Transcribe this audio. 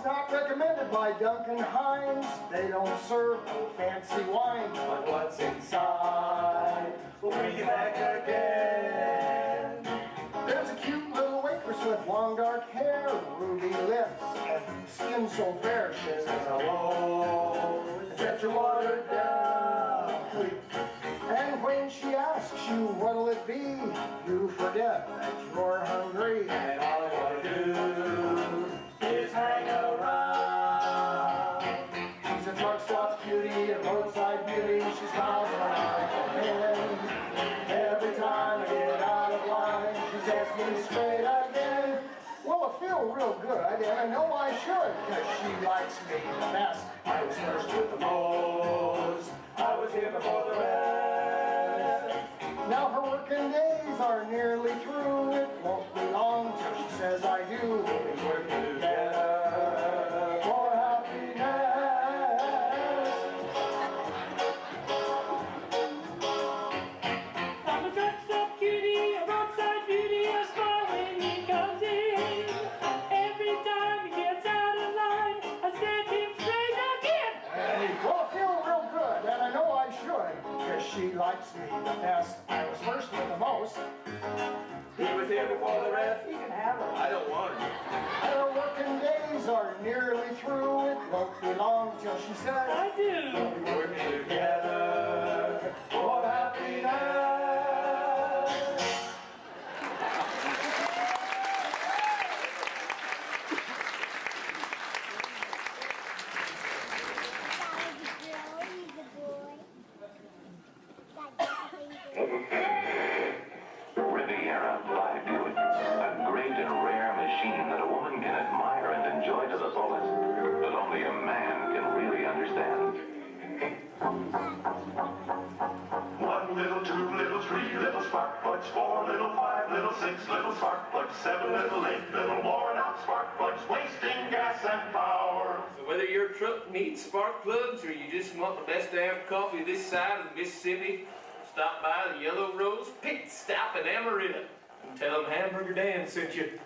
not recommended by Duncan Hines. They don't serve no fancy wine, but what's inside will bring you back again. There's a cute little waitress with long dark hair, ruby lips, and skin so fair. She says hello, set your water down. And when she asks you what'll it be, you forget that you're hungry and all you want to do is hang around. She's a truck stop cutie, a roadside beauty. She smiles when I come in. Every time I get out of line, she sets me straight again. Well, I feel real good, and I know I should, because she likes me the best. I was first with the most. I was here before the rest. Now her working days are nearly through. It won't be long till she says I do. We'll be working together for happiness. I'm a truck stop cutie, a roadside beauty, a smile when he comes in. Every time he gets out of line, I set him straight again. Well, I feel real good, and I know I should, because she likes me the best. I was first with the most. He was here before the rest. He can have her. I don't want her. Her working days are nearly through. It won't be long till she says I do. we'll be working together for happiness. Riviera Live Cutie, a great and rare machine that a woman can admire and enjoy to the fullest, but only a man can really understand. 1 little, 2 little, 3 little spark plugs, 4 little, 5 little, 6 little spark plugs, 7 little, 8 little, worn out spark plugs, wasting gas and power. So whether your truck needs spark plugs or you just want the best damn coffee this side of the Mississippi, stop by the Yellow Rose Pit Stop in Amarillo and tell them Hamburger Dan sent you.